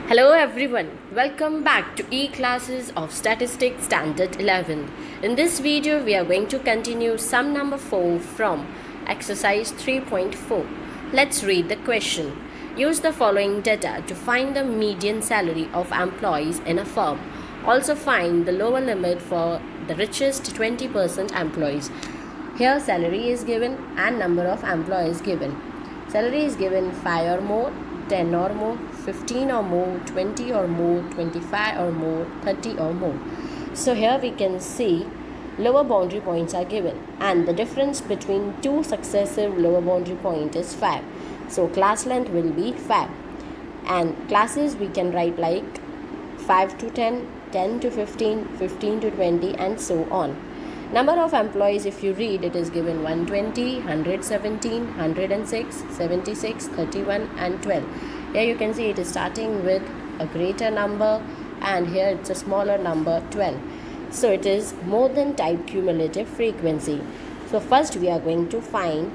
Hello everyone, welcome back to E-Classes of Statistics Standard 11. In this video, we are going to continue sum number 4 from exercise 3.4. Let's read the question. Use the following data to find the median salary of employees in a firm. Also find the lower limit for the richest 20% employees. Here salary is given and number of employees given. Salary is given 5 or more, 10 or more, 15 or more, 20 or more, 25 or more, 30 or more. So here we can see lower boundary points are given and the difference between two successive lower boundary point is 5. So class length will be 5 and classes we can write like 5 to 10, 10 to 15, 15 to 20 and so on. Number of employees, if you read, it is given 120, 117, 106, 76, 31 and 12. Here you can see it is starting with a greater number and here it's a smaller number 12. So it is more than type cumulative frequency. So first we are going to find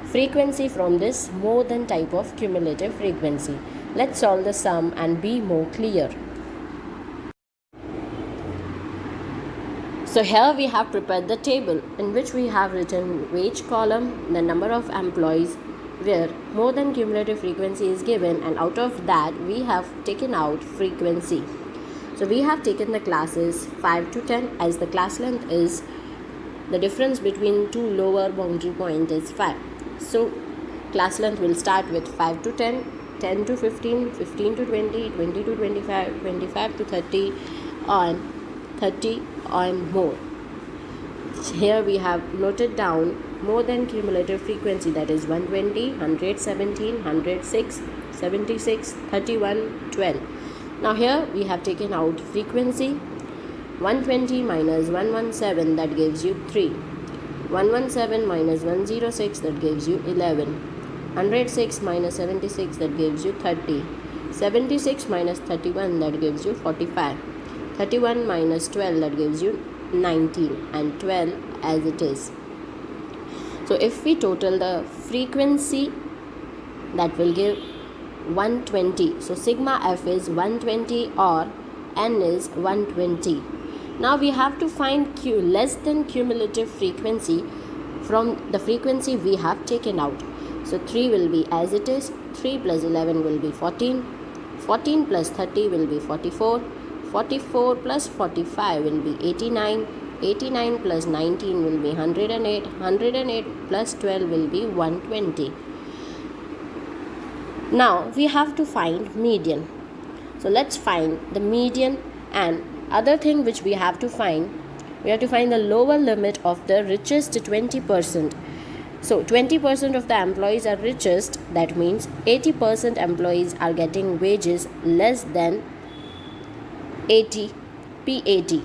frequency from this more than type of cumulative frequency. Let's solve the sum and be more clear. So here we have prepared the table in which we have written wage column, the number of employees where more than cumulative frequency is given, and out of that we have taken out frequency. So we have taken the classes 5 to 10 as the class length is the difference between two lower boundary point is 5. So class length will start with 5 to 10, 10 to 15, 15 to 20, 20 to 25, 25 to 30 on 30 and more. Here we have noted down more than cumulative frequency, that is 120, 117, 106, 76, 31, 12. Now here we have taken out frequency. 120 minus 117, that gives you 3. 117 minus 106, that gives you 11. 106 minus 76, that gives you 30. 76 minus 31, that gives you 45. 31 minus 12, that gives you 19 and 12 as it is. So if we total the frequency, that will give 120. So sigma f is 120 or n is 120. Now we have to find q less than cumulative frequency from the frequency we have taken out. So 3 will be as it is. 3 plus 11 will be 14. 14 plus 30 will be 44. 44 plus 45 will be 89. 89 plus 19 will be 108. 108 plus 12 will be 120. Now we have to find median. So let's find the median, and other thing which we have to find the lower limit of the richest 20%. So 20% of the employees are richest, that means 80% employees are getting wages less than 80 PAT.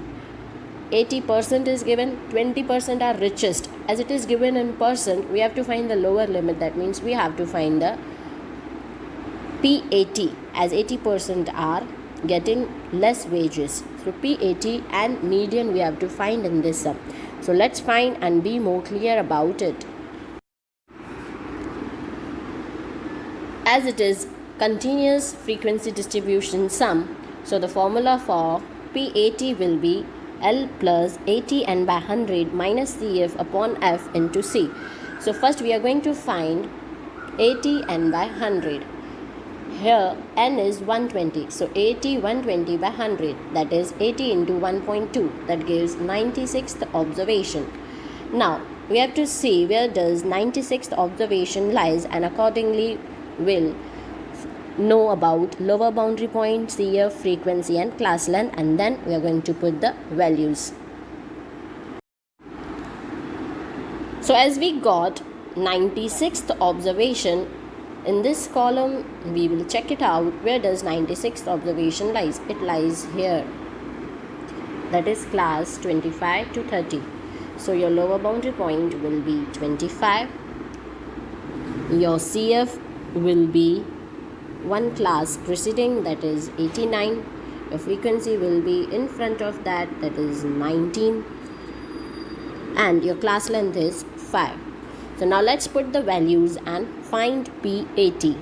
80% is given, 20% are richest. As it is given in percent, we have to find the lower limit, that means we have to find the PAT, as 80% are getting less wages. So PAT and median we have to find in this sum. So let's find and be more clear about it. As it is continuous frequency distribution sum, so the formula for PAT will be L plus 80 n by 100 minus CF upon F into C. So first we are going to find 80 n by 100. Here n is 120. So 80 120 by 100, that is 80 into 1.2, that gives 96th observation. Now we have to see where does 96th observation lies, and accordingly will know about lower boundary point, CF, frequency and class length, and then we are going to put the values. So as we got 96th observation, in this column we will check it out. Where does 96th observation lies? It lies here, that is class 25 to 30. So your lower boundary point will be 25. Your CF will be one class preceding, that is 89. Your frequency will be in front of that, that is 19, and your class length is 5. So now let's put the values and find PAT.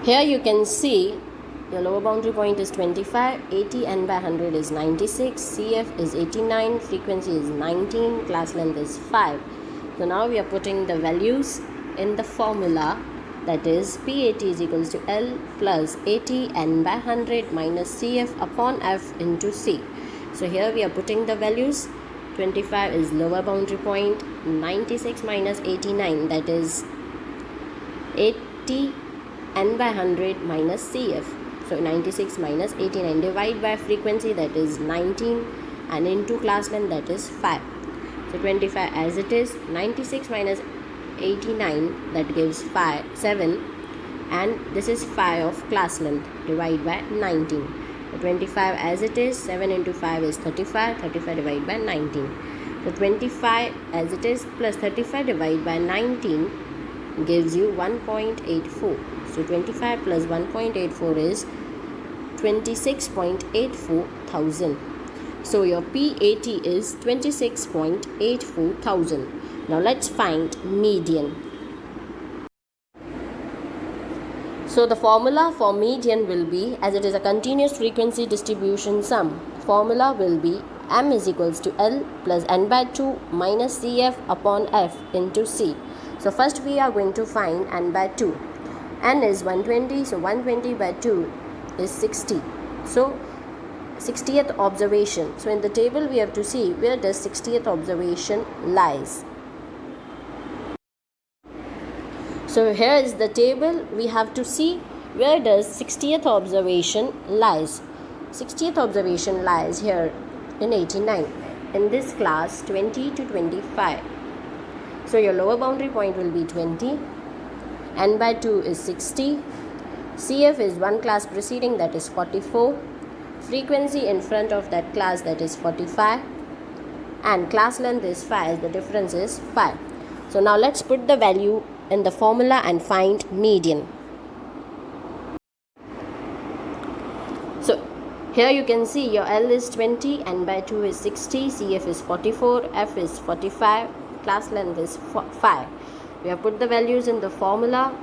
Here you can see the lower boundary point is 25, 80 n by 100 is 96, CF is 89, frequency is 19, class length is 5. So now we are putting the values in the formula, that is PAT is equals to L plus 80 n by 100 minus CF upon F into C. So here we are putting the values. 25 is lower boundary point, 96 minus 89, that is 80 n by 100 minus CF. So 96 minus 89, divide by frequency, that is 19, and into class length, that is 5. So 25 as it is, 96 minus 89, that gives 7, and this is 5 of class length, divide by 19. So 25 as it is, 7 into 5 is 35, 35 divided by 19. So 25 as it is plus 35 divided by 19 gives you 1.84. So 25 plus 1.84 is 26.84 thousand. So your PAT is 26.84 thousand. Now let's find median. So the formula for median will be, as it is a continuous frequency distribution sum, formula will be M is equals to L plus n by 2 minus CF upon F into C. So first we are going to find n by 2. N is 120, so 120 by 2 is 60. So 60th observation. So in the table we have to see where does 60th observation lies. So here is the table. We have to see where does 60th observation lies. 60th observation lies here in 89. In this class 20 to 25. So your lower boundary point will be 20. N by 2 is 60. CF is one class preceding, that is 44. Frequency in front of that class, that is 45. And class length is 5. The difference is 5. So now let's put the value in the formula and find median. So here you can see your L is 20, N by 2 is 60, CF is 44, F is 45, class length is 5. We have put the values in the formula.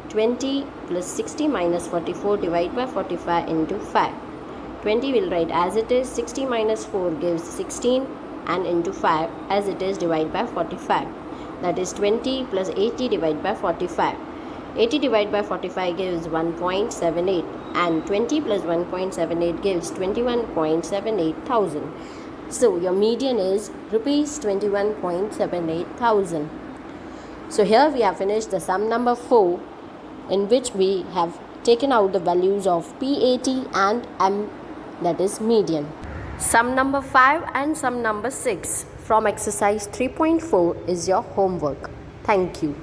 20 plus 60 minus 44 divided by 45 into 5. 20 will write as it is, 60 minus 4 gives 16, and into 5 as it is, divided by 45. That is 20 plus 80 divided by 45. 80 divided by 45 gives 1.78, and 20 plus 1.78 gives 21.78 thousand. So your median is rupees 21.78 thousand. So here we have finished the sum number 4, in which we have taken out the values of PAT and M, that is median. Sum number 5 and sum number 6 from exercise 3.4 is your homework. Thank you.